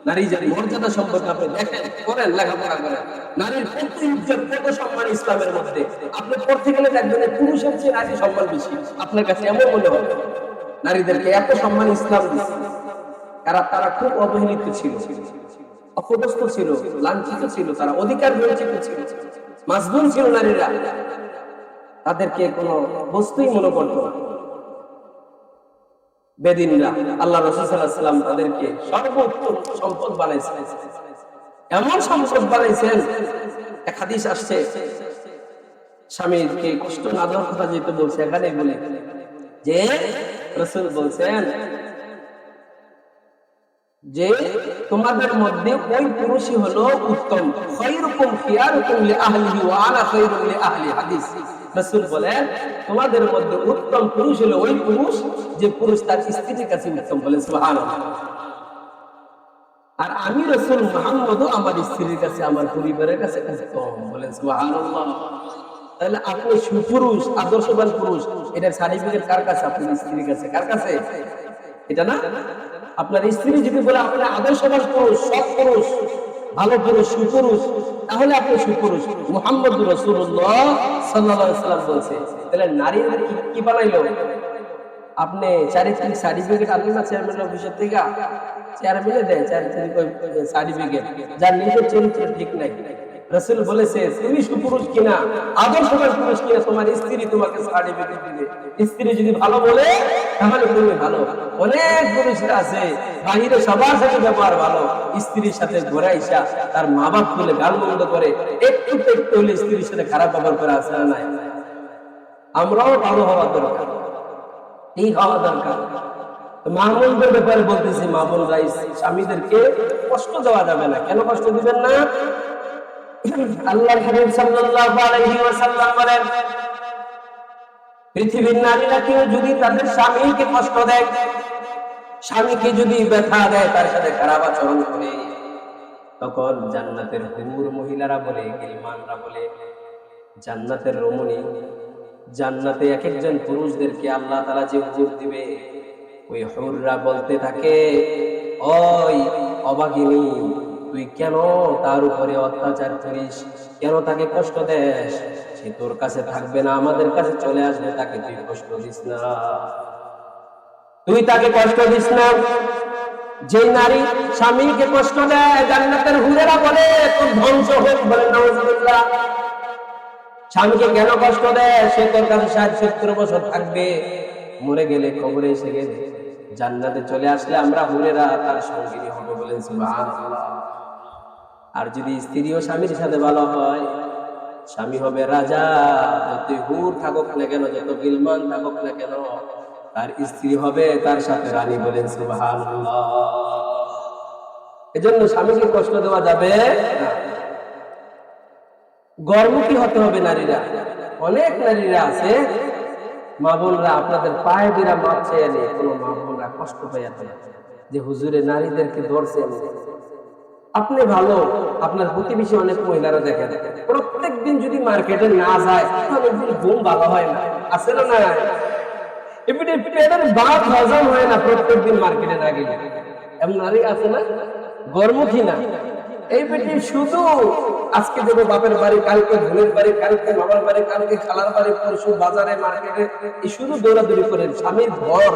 নারী যার মর্যাদা সম্পর্কে আপনি দেখেন, করেন, লেখাপড়া করেন, নারীর কত ইজ্জত, কত সম্মান ইসলামের মধ্যে। আপনি পড়তে গেলে দেখবেন পুরুষের চেয়ে নারী সম্মান বেশি। আপনার কাছে এমন মনে হবে নারীদেরকে এত সম্মান ইসলাম দিয়েছে। কারণ তারা খুব অবহেলিত ছিল, অপদস্থ ছিল, লাঞ্ছিত ছিল, তারা অধিকার বঞ্চিত ছিল, মাজলুম ছিল নারীরা। তাদেরকে কোনো বস্তুই মনে করতো না। বেদিনরা, আল্লাহ রাসূল সাল্লাল্লাহু আলাইহি ওয়াসাল্লাম তাদেরকে সর্বোত্তম সম্পদ বানাইছেন। এমন সম্পদ বানাইছেন, এক হাদিস আসছে, স্বামীকে কষ্ট না দেওয়ার কথা যেহেতু বলছে, এখানে বলে যে রাসূল বলছেন যে তোমাদের মধ্যে ওই পুরুষই হলো উত্তম। খায়রুকুম খিয়ারুকুম লিআহলিহি ওয়া আনা খায়রুম লিআহলি। হাদিস। রাসূল বলেন তোমাদের মধ্যে উত্তম পুরুষ হলো ওই পুরুষ যে পুরুষ তার স্ত্রীর কাছে উত্তম। বলেন সুবহানাল্লাহ। আর আমি রাসূল মুহাম্মদও আমার স্ত্রীর কাছে, আমার পরিবারের কাছে উত্তম। বলেন সুবহানাল্লাহ। তাহলে আপনি সুপুরুষ, আদর্শবান পুরুষ, এটার সার্টিফিকেট কার কাছে? আপনার স্ত্রীর কাছে। কার কাছে? এটা না? আপনার স্ত্রী যদি বলে আপনি আদর্শবান পুরুষ, সৎ পুরুষ, ভালো পুরুষ, সুপুরুষ, তাহলে আপনি সুপুরুষ। মুহাম্মদুর রাসূলুল্লাহ সাল্লাল্লাহু আলাইহি ওয়াসাল্লাম বলছে। তাহলে নারীদের কি বানাইলো? আপনি চারিত্রিক সার্টিফিকেট আনলেন না চেয়ারম্যান অফিসের থেকে? চেয়ারম্যানে দেয় চারিত্রিক সার্টিফিকেট, যার নিজের চরিত্র ঠিক নাই। রাসূল বলেছে তুমি সুপুরুষ কিনা, আদর্শবান পুরুষ কিনা, তোমার স্ত্রী তোমাকে সার্টিফিকেট দিবে। স্ত্রী যদি ভালো বলে তাহলে তুমি ভালো। অনেক পুরুষরা আছে বাহিরে সবার সাথে ব্যবহার ভালো, স্ত্রীর সাথে ঘরে আইসা তার মা বাপ বলে গাল মন্দ করে, একটু একটু হলে স্ত্রীর সাথে খারাপ ব্যবহার করে আসে না নাই? আমরাও ভালো হওয়া দরকার, ঠিক হওয়া দরকার। মা বোনদের ব্যাপারে বলতেছি, মা বোনরা স্বামীদেরকে কষ্ট দেওয়া যাবে না। কেন কষ্ট দিবেন না? আল্লাহর হাবিব সাল্লাল্লাহু আলাইহি ওয়াসাল্লাম বলেন, পৃথিবীর নারীরা কেউ যদি তাদের স্বামীকে কষ্ট দেয়, স্বামীকে যদি ব্যথা দেয়, তার সাথে খারাপ আচরণ করে, তখন জান্নাতের হুর মহিলারা বলে, গিলমানরা বলে, জান্নাতের রমণী, জান্নাতে এক একজন পুরুষদেরকে আল্লাহ তাআলা যে হুর দিবে, ওই হুররা বলতে থাকে, ওই অভাগিনী, তুই কেন তার উপরে অত্যাচার করিস, কেন তাকে কষ্ট দেস? সে তোর কাছে থাকবে না, আমাদের কাছে চলে আসবে, তাকে তুই কষ্ট দিস না, তুই তাকে কষ্ট দিস না। যে নারী স্বামীকে কষ্ট দেয়, জান্নাতের হুরেরা বলে তোর ধ্বংস হোক, বলে নাউজুবিল্লাহ। স্বামীকে কেন কষ্ট দেয়? সে তোর কাছে 60-70 বছর থাকবে, মরে গেলে কবরে এসে গেলে জান্নাতে চলে আসলে আমরা হুরেরা তার সঙ্গিনী হবে, বলেন সুবহানাল্লাহ। আর যদি স্ত্রীও স্বামীর সাথে ভালো হয়, স্বামী হবে রাজা, যত হুর থাকুক না কেন, যত গিলমান থাকুক না কেন, তার স্ত্রী হবে তার সাথে রানী, বলেন সুবহানাল্লাহ। এজন্য স্বামীকে কষ্ট দেওয়া যাবে না। গর্বমুখী হতে হবে নারীরা। অনেক নারীরা আছে, মা বোনরা আপনাদের পায়ে দিরা মাপ চেয়ে নেই, কোনো মা বোনরা কষ্ট পাইয়া যে হুজুরে নারীদেরকে ধরছে। আপনি ভালো, আপনার প্রতিবেশী অনেক মহিলারা দেখেন প্রত্যেক দিন যদি মার্কেটে না যায় তাহলে ঘুম ভালো হয় না, আছে না? না, পেটের ভাত হজম হয় না প্রত্যেক দিন মার্কেটে না গেলে। এমন নারী আছে না? গর্বমুখী না, এই বেটি শুধু আজকে দেবো বাপের বাড়ি, কালকে বোনের বাড়ি, কালকে মামার বাড়ি, কালকে খালার বাড়ি, পরশু বাজারে, মার্কেটে, এই শুধু দৌড়াদৌড়ি করেন। স্বামীর ঘর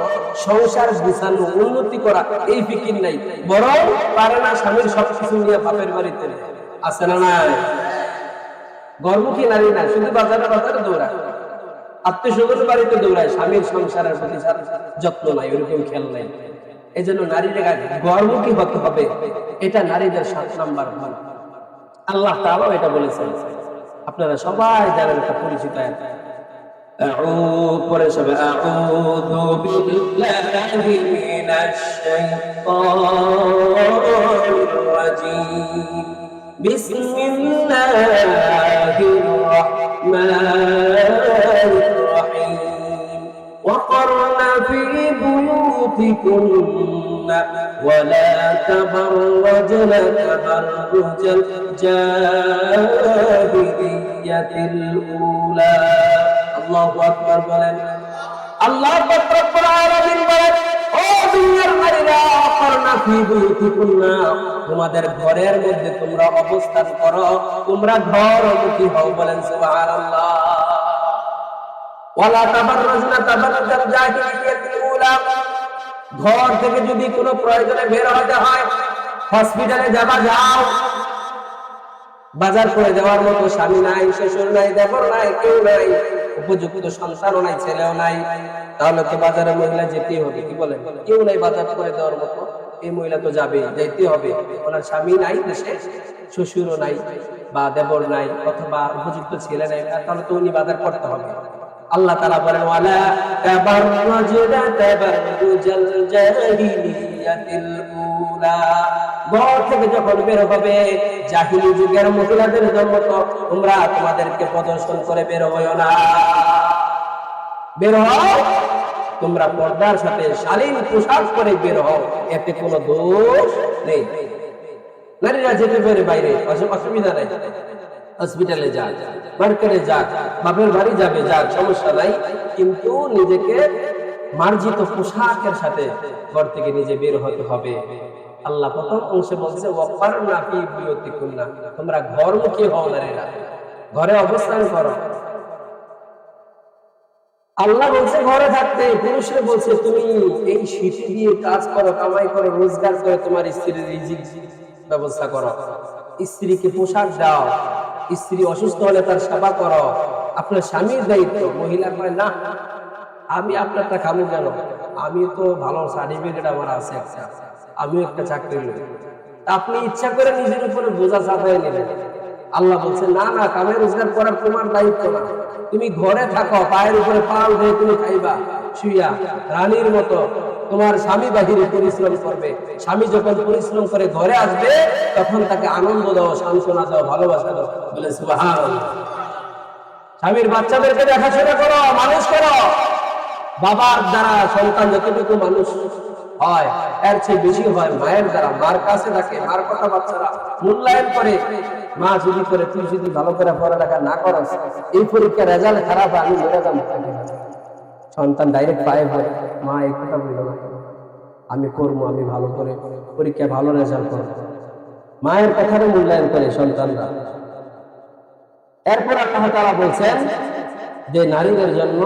সংসার গুছানো, উন্নতি করা, এই ফিকির নাই, বরং পারে না স্বামীর সবকিছু নিয়ে বাপের বাড়িতে, আছে না? না, গর্বমুখী নারী না, শুধু বাজারে বাজারে দৌড়ায়, আত্মীয় স্বজনের বাড়িতে দৌড়ায়, স্বামীর সংসারের প্রতি যত্ন নাই, ওরকম খেয়াল নাই। এই জন্য নারীদের গর্বমুখী হতে হবে, এটা নারীদের 7 নাম্বার গুণ। আল্লাহ তাআলা এটা বলেছেন, আপনারা সবাই জানেন, একটা পরিচিত আয়াত। পরে সবাই আউযু বিল্লাহি মিনাশ শাইতানির রাজীম, বিসমিল্লাহির রাহমানির রাহিম। وقرن في بيوتكن ولا تبرجن تبرج الجاهلية الأولى। الله أكبر বলেন। আল্লাহ রব্বুল আলামিন বলেন, ও দুনিয়ার নারীরা, করনা ফি বুয়ুতিকুন্না, তোমাদের ঘরের মধ্যে তোমরা অবস্থান করো, তোমরা ঘরমুখী হও, বলেন সুবহানাল্লাহ। ওয়ালা তাবাররাজনা তাবাররাজাল জাহিলিয়াতিল উলা, ঘর থেকে যদি কোনো প্রয়োজনে বের হতে হয়, হসপিটালে যাও, বাজার করে যাওয়ার মতো স্বামী নাই, শ্বশুর নাই, দেবর নাই, কেউ নাই, উপযুক্ত সন্তানও নাই, ছেলেও নাই, তাহলে তো বাজারে মহিলা যেতেই হবে। কি বলেন? কেউ নাই বাজার করে দেওয়ার মতো, এই মহিলা তো যাবে, যাইতে হবে। ওনার স্বামী নাই দেশে, শ্বশুরও নাই বা দেবর নাই, অথবা উপযুক্ত ছেলে নাই, তাহলে তো উনি বাজার করতে হবে। আল্লাহ তাআলা বলেন, ওয়ালা তাবাররাজনা তাবাররুজাল জাহিলিয়াতিল উলা, ঘর থেকে যখন বের হবে জাহিলি যুগের মহিলাদের মতো তোমরা তোমাদেরকে প্রদর্শন করে বের হইও না। বের হও, তোমরা পর্দার সাথে শালীন পোশাক পরে বের হও, এতে কোনো দোষ নেই। নারীরা যেতে পারে বাইরে, অসুবিধা নেই, হসপিটালে যাক, মার্কেটে যাক, বাপের বাড়ি যাবে যাক, সমস্যা নাই, কিন্তু নিজেকে মার্জিত পোশাকের সাথে ঘর থেকে নিজে বের হতে হবে। আল্লাহ প্রথম অংশে বলছে ওয়াকারনা ফি বুয়ুতিকুন্না, তোমরা ঘরমুখী হও নারীরা, ঘরে অবস্থান করো। আল্লাহ বলছে ঘরে থাকতে, পুরুষরা বলছে তুমি এই শীতে দিয়ে কাজ করো, কামাই করো, রোজগার করে তোমার স্ত্রীর রিজিক ব্যবস্থা করো, স্ত্রীকে পোশাক দাও, স্ত্রী অসুস্থ হলে তার সেবা করো, আপনার স্বামীর দায়িত্ব। মহিলা কয় না, আমি আপনারটা খামু কেন, আমি তো ভালো সার্টিফিকেট আমার আছে একটা, আমিও একটা চাকরি করি। আপনি ইচ্ছা করে নিজের উপরে বোঝা চাপাই নেবেন। আল্লাহ বলছে না না, কামে রোজগার করার তোমার দায়িত্ব না, তুমি ঘরে থাকো, পায়ের উপরে পা উঠে তুমি খাইবা শুইয়া রানীর মতো। তোমার স্বামী বাহিরে পরিশ্রম করবে, স্বামী যখন পরিশ্রম করে ঘরে আসবে তখন তাকে আনন্দ দাও, সান্ত্বনা দাও, ভালোবাসা দাও। বলে সুবহানাল্লাহ। স্বামীর বাচ্চাদেরকে দেখাশোনা করো, মানুষ করো। বাবার দ্বারা সন্তান যতটুকু মানুষ হয় এর চেয়ে বেশি হয় মায়ের দ্বারা। মার কাছে থাকে, মার কথা বাচ্চারা মূল্যায়ন করে। মা যদি করে, তুই যদি ভালো করে পড়ালেখা না করস, এই পরীক্ষার রেজাল্ট খারাপ হয়, আমি মরে যাবো। সন্তান ডাইরেক্ট পায়ে হয়, মা এই কথা বলল না, আমি করবো, আমি ভালো করে পরীক্ষায় ভালো রেজাল্ট করবো। মায়ের কথারও মূল্যায়ন করে সন্তানরা। এরপর আল্লাহ তাআলা বলছেন যে নারীদের জন্য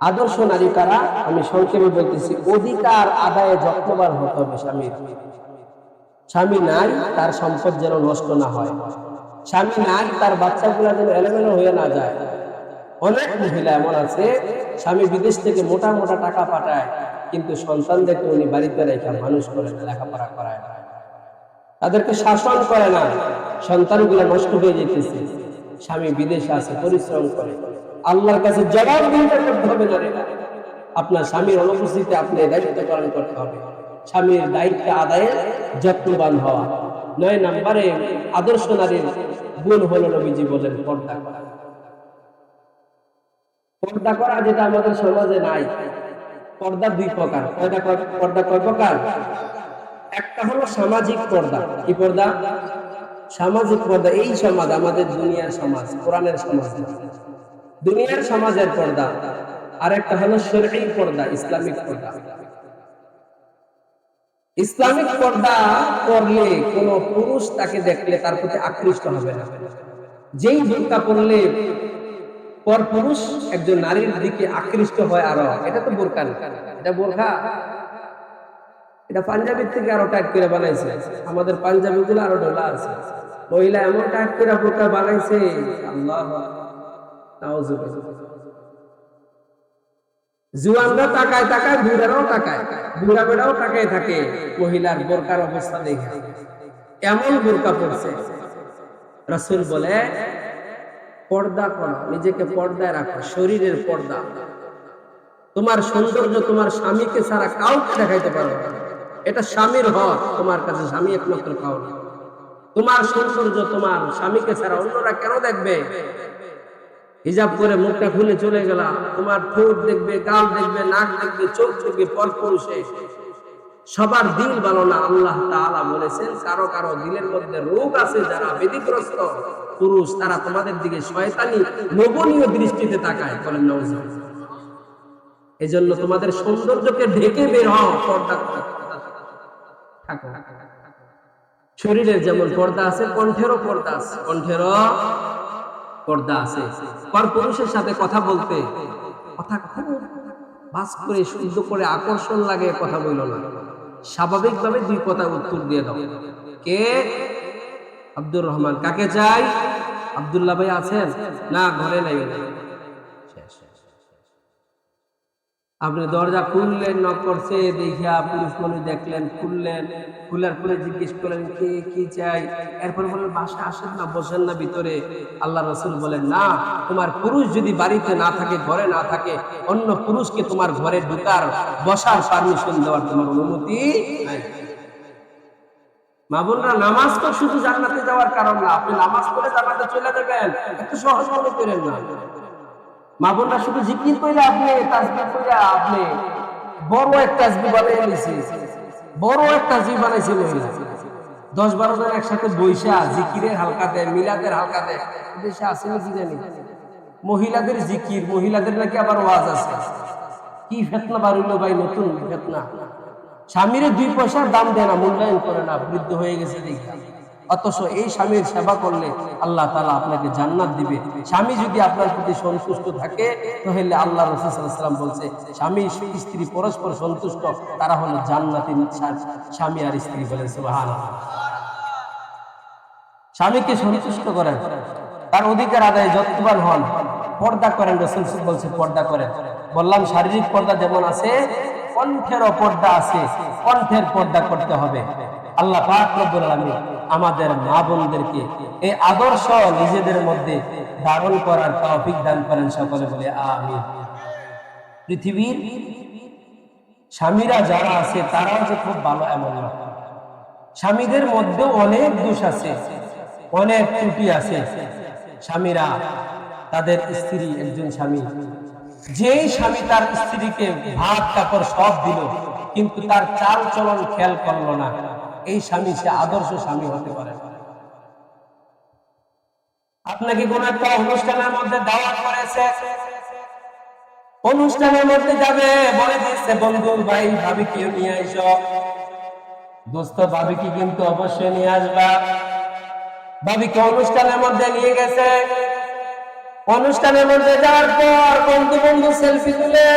আদর্শ নারী কারা, আমি সংক্ষেপে বলতেছি। অধিকার আদায়ে যত্নবান হতে হবে স্বামীর। স্বামী নাই তার সম্পদ যেন নষ্ট না হয়, স্বামী নাই তার বাচ্চাগুলা যেন এলোমেলো হয়ে না যায়। অনেক মহিলা এমন আছে, স্বামী বিদেশ থেকে মোটা মোটা টাকা পাঠায়, কিন্তু সন্তানদেরকে উনি বাড়িতে রেখে মানুষ করে না, লেখাপড়া করায় না, তাদেরকে শাসন করে না, সন্তানগুলো নষ্ট হয়ে যেতেছে। স্বামী বিদেশে আছে, পরিশ্রম করে, আল্লাহর কাছে জবাবদিহিতা করতে হবে না। আপনার স্বামীর অনুপস্থিতিতে আপনি দায়িত্ব পালন করতে হবে। স্বামীর দায়িত্ব আদায়ে যত্নবান হওয়া। 9 নম্বরে আদর্শ নারীর গুণ হলো, নবীজি বলেন পর্দা করা। পর্দা করা যেটা আমাদের সমাজে নাই। পর্দা 2 প্রকার। পর্দা কয় প্রকার? একটা হলো সামাজিক পর্দা। কি পর্দা? সামাজিক পর্দা। এই সমাজ আমাদের দুনিয়ার সমাজ, কোরআনের সমাজ, দুনিয়ার সমাজের পর্দা। আর একটা হলো শরঈ পর্দা, ইসলামিক পর্দা। ইসলামিক পর্দা করলে কোন পুরুষ তাকে দেখলে তার প্রতি আকৃষ্ট হবে না। যেই বোরকা পরলে পর পুরুষ একজন নারীর দিকে আকৃষ্ট হয় আরো, এটা তো বোরকা না, এটা বোরকা। এটা পাঞ্জাবির থেকে আরো টাইট করে বানাইছে, আমাদের পাঞ্জাবি গুলো আরো ঢোলা আছে। মহিলা এমন টাইট করে বোরকা বানাইছে, আল্লাহ নাউজুবিল্লাহ। জুয়ানরা তাকায় তাকায়, বুড়ারাও তাকায়, বুড়া বেড়াও তাকায় থাকে মহিলার বোরকার অবস্থা দেখে। এমন বোরকা পড়ছে। রাসূল বলে পর্দা করো, নিজেকে পর্দায় রাখো, শরীরের পর্দা। তোমার সৌন্দর্য তোমার স্বামীকে ছাড়া কাউকে দেখাইতে পারবে না, এটা স্বামীর হক। তোমার কাছে স্বামী একমাত্র পাওনা। তোমার সৌন্দর্য তোমার স্বামীকে ছাড়া অন্যরা কেন দেখবে? হিজাব করে মুখটা খুলে চলে গেলা, তোমার ঠোঁট দেখবে, গাল দেখবে, নাক দেখবে, চোখ দেখবে পরপুরুষে। সবার দিল ভালো না। আল্লাহ তাআলা বলেছেন কারো কারো দিলের মধ্যে রোগ আছে, যারা ব্যাধিগ্রস্ত পুরুষ, তারা তোমাদের দিকে শয়তানি লোভনীয় দৃষ্টিতে তাকায়। বলেন নাউজুবিল্লাহ। এজন্য তোমাদের সৌন্দর্যকে ঢেকে বের হও, পর্দা থাকো। শরীরের যেমন পর্দা আছে, কণ্ঠেরও পর্দা আছে, কণ্ঠেরও পর্দা আছে। পর পুরুষের সাথে কথা বলতে, কথা খুব বাস করে শুদ্ধ করে আকর্ষণ লাগে কথা বইল না, স্বাভাবিকভাবে 2 কথা উত্তর দিয়ে দাও। কে? আব্দুর রহমান। কাকে চাই? আব্দুল্লাহ ভাই আছেন? না, ঘরে নাই। আপনি দরজা খুললেন, নক করছে, দেখিয়া পুরুষ মানুষ দেখলেন, খুললেন, খুলার পরে জিজ্ঞেস করলেন কে, কি চাই? এরপর বললেন বাসা আসেন না, বসেন না ভিতরে। আল্লাহ রাসূল বলেন না, তোমার পুরুষ যদি বাড়িতে না থাকে, ঘরে না থাকে, অন্য পুরুষকে তোমার ঘরে ঢুকার, বসার পারমিশন দেওয়ার তোমার অনুমতি নাই। মা বোনরা, নামাজ তো শুধু জান্নাতে যাওয়ার কারণ না। আপনি নামাজ পড়ে জান্নাতে চলে যাবেন, এত সহজ মনে করেন না। মা বোনরা, শুধু জিকির কইরা আপনি, তাসবিহ কইরা আপনি বড় একটা তাসবিহ বানাই নিছি, বড় একটা তাসবিহ বানাইছে মহিলা। 10-12 জন একসাথে বইসা জিকিরের হালকাতে, মিলাদের হালকাতে, দেশে আছে নাকি জানি মহিলাদের জিকির, মহিলাদের নাকি আবার ওয়াজ আছে। কি ফিতনা বাড়িলো ভাই, নতুন ফিতনা। স্বামীর 2 পয়সার দাম দেয় না, মূল্যায়ন করে না, বৃদ্ধ হয়ে গেছে দেখা। অথচ এই স্বামীর সেবা করলে আল্লাহ তাআলা আপনাকে জান্নাত দিবে। স্বামী যদি আপনার প্রতি সন্তুষ্ট থাকে তাহলে আল্লাহ রাসূল সাল্লাল্লাহু আলাইহি ওয়াসাল্লাম বলছে স্বামী স্ত্রী পরস্পর সন্তুষ্ট, তারা হলো জান্নাতি স্বামী আর স্ত্রী। বলেন সুবহানাল্লাহ। স্বামীকে সন্তুষ্ট করেন, তার অধিকার আদায়ে যত্নবান হন, পর্দা করেন। রাসূল বলছে পর্দা করেন। বললাম শারীরিক পর্দা যেমন আছে, কণ্ঠের পর্দা আছে, কণ্ঠের পর্দা করতে হবে। আল্লাহ পাক রব্বুল আলামিন আমাদের মা বোনদেরকে এই আদর্শ নিজেদের মধ্যে ধারণ করার তৌফিক দান করেন। সকলে বলে আমিন। পৃথিবীর স্বামীরা যারা আছে তারাও যে খুব ভালো এমন না, স্বামীদের মধ্যে অনেক দোষ আছে, অনেক ত্রুটি আছে। স্বামীরা তাদের স্ত্রী, একজন স্বামী, যেই স্বামী তার স্ত্রীকে ভাত কাপড় সব দিল কিন্তু তার চাল চলন খেয়াল করলো না, এই স্বামী সে আদর্শ স্বামী হতে পারে। আপনাকে কোন একটা অনুষ্ঠানের মধ্যে দাওয়াত করেছে, অনুষ্ঠানের মধ্যে যাবে, বলে দিচ্ছে বন্ধু ভাই ভাবি কেউ নিয়ে আইসো, দোস্ত ভাবিকে কিন্তু অবশ্যই নিয়ে আসবা। ভাবিকে অনুষ্ঠানের মধ্যে নিয়ে গেছে, অনুষ্ঠানের মধ্যে যাওয়ার পর বন্ধু বন্ধু সেলফি তুলে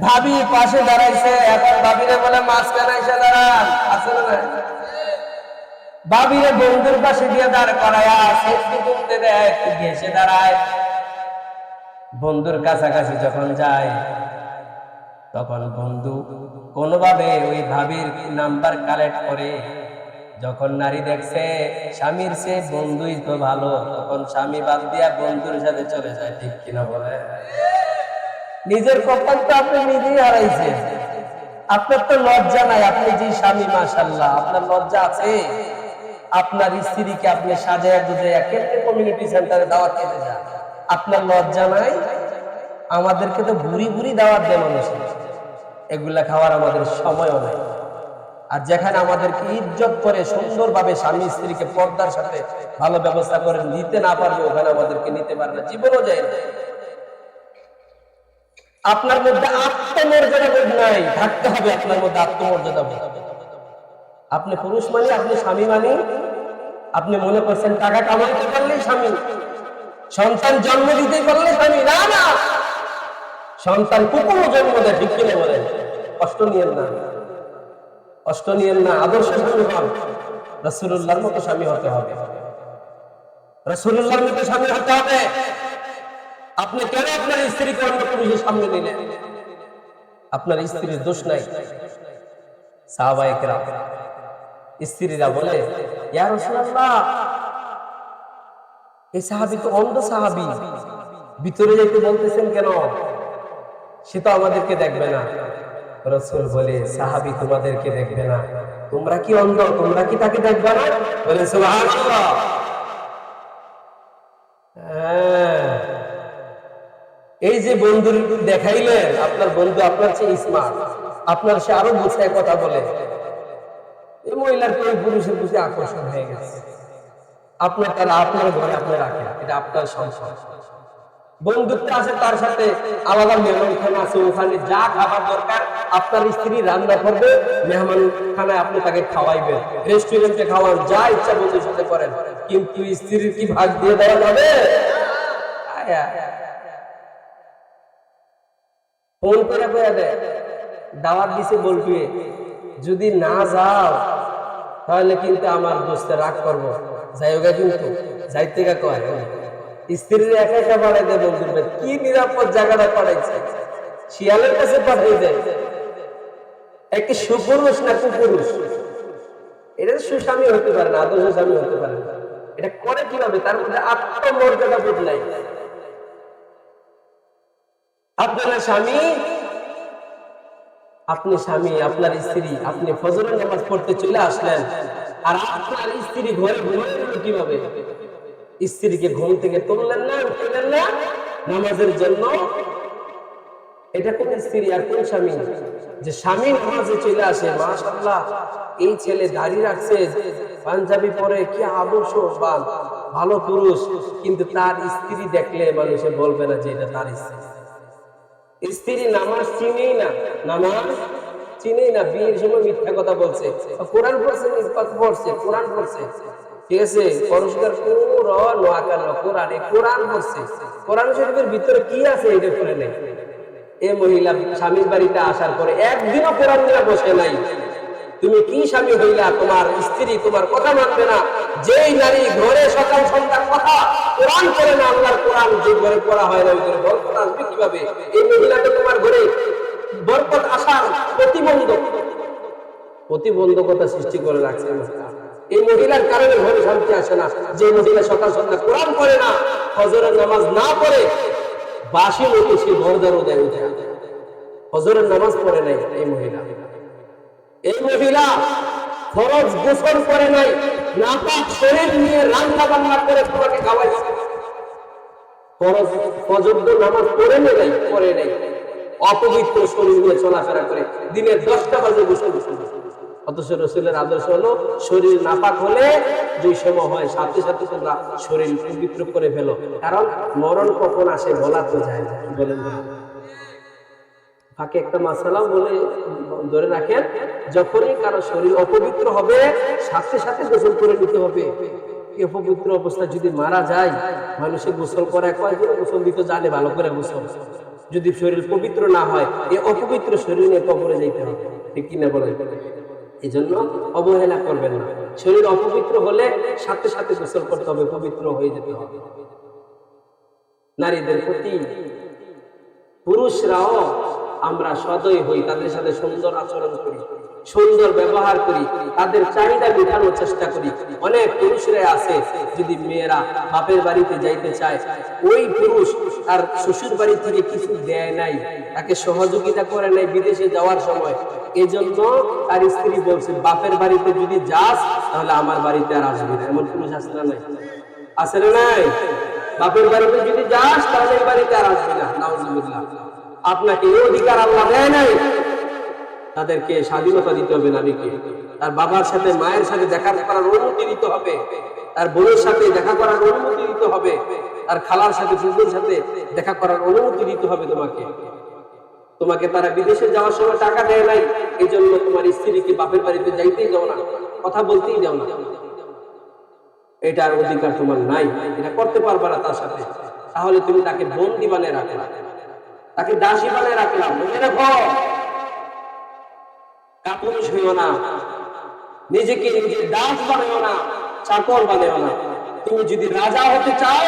ভাবি পাশে দাঁড়াইছে, এখন ভাবিরে বলে মাঝখানে এসে দাঁড়ান, আসলে না ভাবিরে বন্ধুর পাশে দিয়ে দাঁড় করায়া সেলফি তুলতে দেয়, একটু ঘেসে দাঁড়ায়। বন্ধুর কাছাকাছি যখন যায় তখন বন্ধু কোনোভাবে ওই ভাবির নাম্বার কালেক্ট করে, যখন নারী দেখছে স্বামীর সে বন্ধুই তো ভালো, তখন স্বামী বাদ দিয়া বন্ধুর সাথে চলে যায়। ঠিক কিনা বলে? নিজের কপাল তো আপনি নিজেই হারাইছেন। আপনার তো লজ্জা নাই, আপনি যে স্বামী মাশাআল্লাহ, আপনার লজ্জা আছে? আপনার স্ত্রীকে আপনি সাজায় গুজায়া কেমনে কমিউনিটি সেন্টারে দাওয়াত খেতে যান, আপনার লজ্জা নাই? আমাদেরকে তো বুড়ি বুড়ি দাওয়াত দেয় মানুষ, এগুলা খাওয়ার আমাদের সময়ও নাই। আর যেখানে আমাদেরকে ইজ্জত করে সুন্দরভাবে স্বামী স্ত্রীকে পর্দার সাথে ভালো ব্যবস্থা করে নিতে না পারবে, ওখানে আমাদেরকে নিতে পারবে না, জীবনও যায় না। আপনার মধ্যে আত্মমর্যাদা বোধ নাই, থাকতে হবে আপনার মধ্যে আত্মমর্যাদা বোধ। আপনি পুরুষ মানে, আপনি স্বামী মানে, আপনি মনে করছেন টাকা কামাইতে পারলেই স্বামী, সন্তান জন্ম দিতে পারলে স্বামী। না না, সন্তান কুকুরও জন্ম দেয়। ঠিক কিনে বলেন? কষ্ট নিয়েন না, কষ্ট নিয়েন না। আদর্শ স্বামী হন, রাসূলুল্লাহর মতো স্বামী হতে হবে, রাসূলুল্লাহর মতো স্বামী হতে হবে। আপনি কেন আপনার স্ত্রীকে অন্য পুরুষের সামনে নিলেন? আপনার স্ত্রীর দোষ নাই। সাহাবায়ে কেরাম স্ত্রীরা বলে, ইয়া রাসূলুল্লাহ, এই সাহাবী তো অন্ধ সাহাবী, ভিতরে যেতে বলতেছেন কেন? সে তো আমাদেরকে দেখবে না। রাসূল বলে, সাহাবী তোমাদেরকে দেখবে না, তোমরা কি অন্ধ? তোমরা কি তাকে দেখবে না? বলে সুবহানাল্লাহ। এই যে বন্ধু দেখাইলেন, আপনার বন্ধু আপনার চেয়ে স্মার্ট, আপনার সে আরো গুছায় কথা বলে, এই মহিলার কোন পুরুষের প্রতি আকর্ষণ হয়ে গেছে, আপনার তারা আপনার ঘরে আপনি রাখেন, এটা আপনার সংসার। বন্ধুত্ব আছে, তার সাথে আলাদা মেহমানখানা আছে, ওখানে যা খাবার দরকার আপনার স্ত্রী রান্না করবে, মেহমান খানায় আপনি তাকে খাওয়াইবেন, রেস্টুরেন্টে খাওয়ান, যা ইচ্ছা বন্ধুর সাথে করেন, কিন্তু স্ত্রীর কি ভাগ দিয়ে দেওয়া যাবে? ফোন করে কয়ে দেয়, দাওয়াত দিছে বলবি, যদি না যাও তাহলে কিন্তু আমার দোস্তে রাগ করবো, যাইওগা কিন্তু যাইতে গা কয়। স্ত্রীর একা একা পাঠাই দেয় বন্ধুর, কি নিরাপদ জায়গাটা পাঠাইছে, শিয়ালের কাছে পাঠিয়ে দেয়। একটি সুপুরুষ না কুপুরুষ, এটা সুস্বামী হতে পারে না, আদর্শ স্বামী হতে পারে না। এটা করে কিভাবে? তার মধ্যে আত্মমর্যাদা বোধ নাই। আপনার স্বামী, আপনি স্বামী, আপনার স্ত্রী, আপনি ফজরের নামাজ পড়তে চলে আসলেন, আর আপনার স্ত্রী ঘরে ঘুমাইল কিভাবে? স্ত্রীকে ঘুম থেকে তুললেন না, উঠলেন না নামাজের জন্য। এটা কোন স্ত্রী আর কোন স্বামী যে স্বামী নামাজে চলে আসে? মাশাআল্লাহ, এই ছেলে দাড়ি রাখছে, পাঞ্জাবি পরে, কি আদর্শবান ভালো পুরুষ, কিন্তু তার স্ত্রী দেখলে মানুষে বলবে না যে এটা তার স্ত্রী। স্ত্রী নামাজ চিনেই না, নামাজ চিনেই না, বিয়ের সময় মিথ্যা কথা বলছে, কোরআন পড়ছে, নিষ্পাত পড়ছে, কোরআন পড়ছে, ঠিক আছে, পরস্কার কোরআন কোরআন পড়ছে, কোরআন শরীফের ভিতরে কি আছে এটা পড়ে নেই। এই মহিলা স্বামীর বাড়িতে আসার পরে একদিনও কোরআন নিয়ে বসে নাই। তুমি কি স্বামী হইলা, তোমার স্ত্রী তোমার কথা মানবে না? যেই নারী ঘরে সকাল সন্ধ্যা কথা কোরআন করে না, আল্লাহর কোরআন যে ঘরে পড়া হয় না, ওই ঘরে বরকত আসবে কিভাবে? এই মহিলাকে তোমার ঘরে বরকত আসার প্রতিবন্ধকতা সৃষ্টি করে রাখছে। এই মহিলার কারণে ঘরে শান্তি আসে না। যে মহিলা সকাল সন্ধ্যা কোরআন পড়ে না, ফজরের নামাজ না পড়ে, বাসি মতো সে ঘর দরজায় উঠে, ফজরের নামাজ পড়ে নাই এই মহিলা। এই মহিলা ফরজ গোসল করে নাই, নাপাক শরীর নিয়ে রান্না বান্না করে তোমাকে খাওয়াইছে। ফরজ ফজর নামাজ পড়ে নাই, অপবিত্র শরীর নিয়ে চলাফেরা করে, দিনের 10টা বাজে গোসল। অথচ রাসূলের আদর্শ হলো শরীর নাপাক হলে যে সময় হয় সাথে সাথে তোমরা শরীর পবিত্র করে ফেলো, কারণ মরণ কখন আসে বলা তো যায় না। বলেন ফাঁকে একটা মাসালা বলে ধরে রাখেন, যখনই কারো শরীর অপবিত্র হবে সাথে সাথে গোসল করে নিতে হবে। অপবিত্র অবস্থায় যদি মারা যায়, মানুষের গোসল করায় কয়েকজন গোসল দিতে জানে, ভালো করে গোসল। যদি শরীর পবিত্র না হয়, এই অপবিত্র শরীর নিয়ে কবরে যাইতে হবে, ঠিক কিনা বলেন? এই জন্য অবহেলা করবেন না। শরীর অপবিত্র হলে সাথে সাথে গোসল করতে হবে, পবিত্র হয়ে যেতে হবে। নারীদের প্রতি পুরুষরাও আমরা সদয় হই, তাদের সাথে সুন্দর আচরণ করি, সুন্দর ব্যবহার করি, তাদের চাহিদা মেটানোর চেষ্টা করি। অনেক পুরুষরা আছে, যদি মেয়েরা বাপের বাড়িতে যাইতে চায়, ওই পুরুষ তার শ্বশুর বাড়ি থেকে কিছু দেয় নাই, তাকে সহযোগিতা করে নাই বিদেশে যাওয়ার সময়, এজন্য তার স্ত্রী বলছে, বাপের বাড়িতে যদি যাস তাহলে আমার বাড়িতে আর আসবি না। এমন পুরুষ আছে না নাই? আছে না নাই? বাপের বাড়িতে যদি যাস তাহলে এই বাড়িতে আর আসবি না। নাউজুবিল্লাহ। আপনাকে এই অধিকার আল্লাহ দেয় নাই। তাদেরকে স্বাধীনতা দিতে হবে, নারীকে তার বাবার সাথে মায়ের সাথে দেখা করার অনুমতি দিতে হবে, তার বোনের সাথে দেখা করার অনুমতি দিতে হবে, তার খালার সাথে ফুফুর সাথে দেখা করার অনুমতি দিতে হবে। তোমাকে তারা বিদেশে যাওয়ার সময় টাকা দেয় নাই, এই জন্য তোমার স্ত্রীকে বাপের বাড়িতে যাইতেই যাও না, কথা বলতেই যাও না। এটার অধিকার তোমার নাই, এটা করতে পারবা না তার সাথে। তাহলে তুমি তাকে বন্দী বানিয়ে রাখলা, তাকে দাসী বানিয়ে রাখলাম। মনে রাখো, কাপুরুষ হইও না, নিজেকে নিজের দাস বানাইও না, চাকর বানাইও না। তুমি যদি রাজা হতে চাও,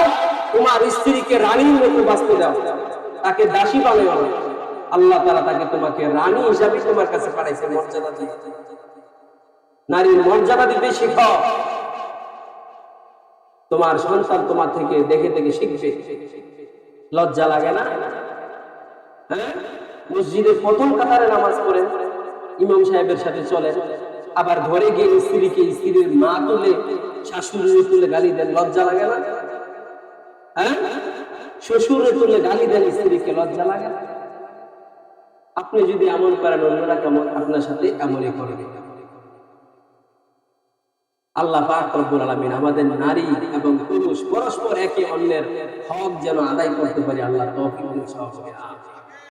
তোমার স্ত্রীকে রানীর মতো বাঁচতে দাও, তাকে দাসী বানাইও না। আল্লাহ তাআলা তাকে তোমাকে রানী হিসাবে তোমার কাছে পাঠাইছে, মর্যাদা দিয়ে। নারীর মর্যাদা দিতে শিখো, তোমার সন্তান তোমার থেকে দেখে দেখে শিখবে। লজ্জা লাগে না? হ্যাঁ, মসজিদে প্রথম কাতারে নামাজ পড়েন, ইমাম সাহেবের সাথে চলেন, আবার ঘরে গিয়ে স্ত্রীকে স্ত্রীর মা তুলে শাশুড়ি তুলে গালি দেন, লজ্জা লাগে না? হ্যাঁ, শ্বশুরে তুলে গালি দেন স্ত্রীকে, লজ্জা লাগে না? আপনি যদি এমন করেন, অন্যরা কেমন আপনার সাথে এমনই করবে। আল্লাহ পাক রব্বুল আলামিন আমাদের নারী এবং পুরুষ পরস্পর একে অন্যের হক যেন আদায় করতে পারি, আল্লাহ তৌফিক দিন।